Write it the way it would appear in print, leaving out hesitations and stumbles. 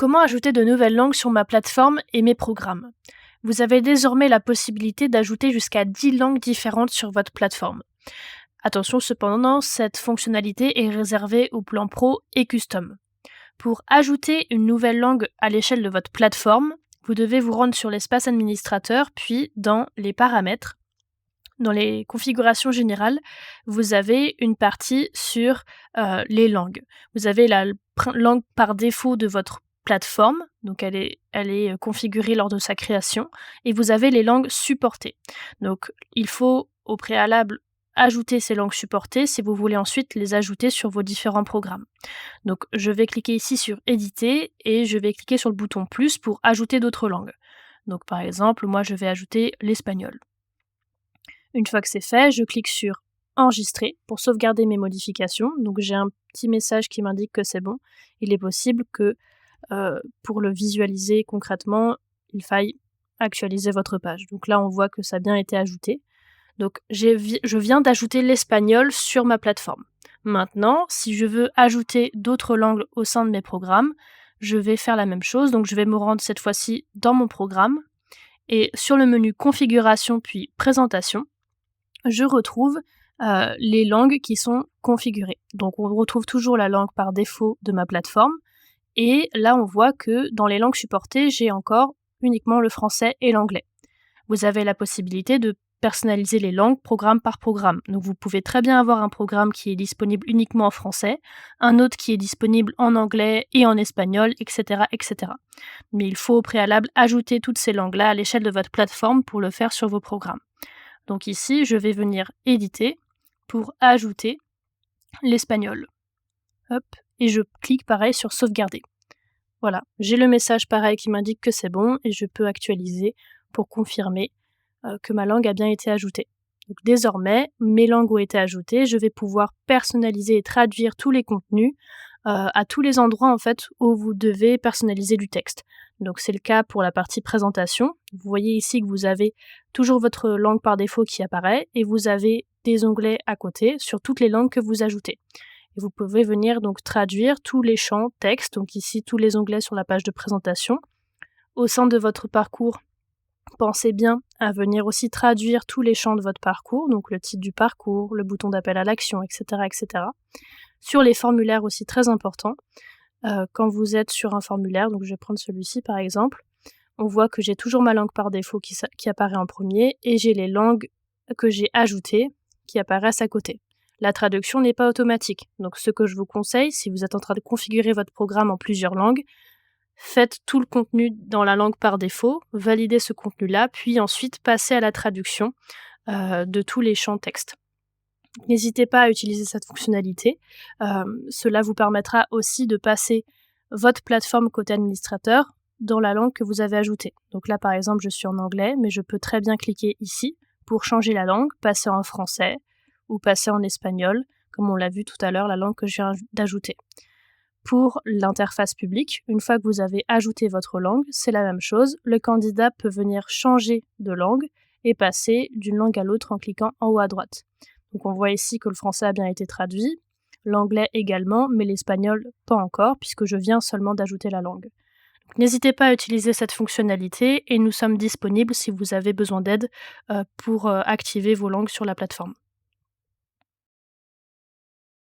Comment ajouter de nouvelles langues sur ma plateforme et mes programmes? Vous avez désormais la possibilité d'ajouter jusqu'à 10 langues différentes sur votre plateforme. Attention cependant, cette fonctionnalité est réservée au plan pro et custom. Pour ajouter une nouvelle langue à l'échelle de votre plateforme, vous devez vous rendre sur l'espace administrateur, puis dans les paramètres. Dans les configurations générales, vous avez une partie sur les langues. Vous avez la langue par défaut de votre plateforme, donc elle est configurée lors de sa création, et vous avez les langues supportées. Donc il faut au préalable ajouter ces langues supportées si vous voulez ensuite les ajouter sur vos différents programmes. Donc je vais cliquer ici sur éditer et je vais cliquer sur le bouton plus pour ajouter d'autres langues. Donc par exemple, moi je vais ajouter l'espagnol. Une fois que c'est fait, je clique sur enregistrer pour sauvegarder mes modifications. Donc j'ai un petit message qui m'indique que c'est bon. Il est possible que pour le visualiser concrètement, il faille actualiser votre page. Donc là, on voit que ça a bien été ajouté. Donc je viens d'ajouter l'espagnol sur ma plateforme. Maintenant, si je veux ajouter d'autres langues au sein de mes programmes, je vais faire la même chose. Donc je vais me rendre cette fois-ci dans mon programme et sur le menu configuration puis présentation, je retrouve les langues qui sont configurées. Donc on retrouve toujours la langue par défaut de ma plateforme. Et là, on voit que dans les langues supportées, j'ai encore uniquement le français et l'anglais. Vous avez la possibilité de personnaliser les langues programme par programme. Donc vous pouvez très bien avoir un programme qui est disponible uniquement en français, un autre qui est disponible en anglais et en espagnol, etc., etc. Mais il faut au préalable ajouter toutes ces langues-là à l'échelle de votre plateforme pour le faire sur vos programmes. Donc ici, je vais venir éditer pour ajouter l'espagnol. Hop, et je clique pareil sur sauvegarder. Voilà, j'ai le message pareil qui m'indique que c'est bon et je peux actualiser pour confirmer que ma langue a bien été ajoutée. Donc désormais, mes langues ont été ajoutées, je vais pouvoir personnaliser et traduire tous les contenus à tous les endroits en fait où vous devez personnaliser du texte. Donc c'est le cas pour la partie présentation. Vous voyez ici que vous avez toujours votre langue par défaut qui apparaît et vous avez des onglets à côté sur toutes les langues que vous ajoutez. Et vous pouvez venir donc traduire tous les champs texte, donc ici tous les onglets sur la page de présentation. Au sein de votre parcours, pensez bien à venir aussi traduire tous les champs de votre parcours, donc le titre du parcours, le bouton d'appel à l'action, etc., etc. Sur les formulaires aussi très important, quand vous êtes sur un formulaire, donc je vais prendre celui-ci par exemple, on voit que j'ai toujours ma langue par défaut qui apparaît en premier et j'ai les langues que j'ai ajoutées qui apparaissent à côté. La traduction n'est pas automatique, donc ce que je vous conseille, si vous êtes en train de configurer votre programme en plusieurs langues, faites tout le contenu dans la langue par défaut, validez ce contenu-là, puis ensuite passez à la traduction de tous les champs texte. N'hésitez pas à utiliser cette fonctionnalité, cela vous permettra aussi de passer votre plateforme côté administrateur dans la langue que vous avez ajoutée. Donc là par exemple je suis en anglais, mais je peux très bien cliquer ici pour changer la langue, passer en français, ou passer en espagnol, comme on l'a vu tout à l'heure, la langue que je viens d'ajouter. Pour l'interface publique, une fois que vous avez ajouté votre langue, c'est la même chose. Le candidat peut venir changer de langue et passer d'une langue à l'autre en cliquant en haut à droite. Donc on voit ici que le français a bien été traduit, l'anglais également, mais l'espagnol pas encore, puisque je viens seulement d'ajouter la langue. Donc, n'hésitez pas à utiliser cette fonctionnalité et nous sommes disponibles si vous avez besoin d'aide pour activer vos langues sur la plateforme.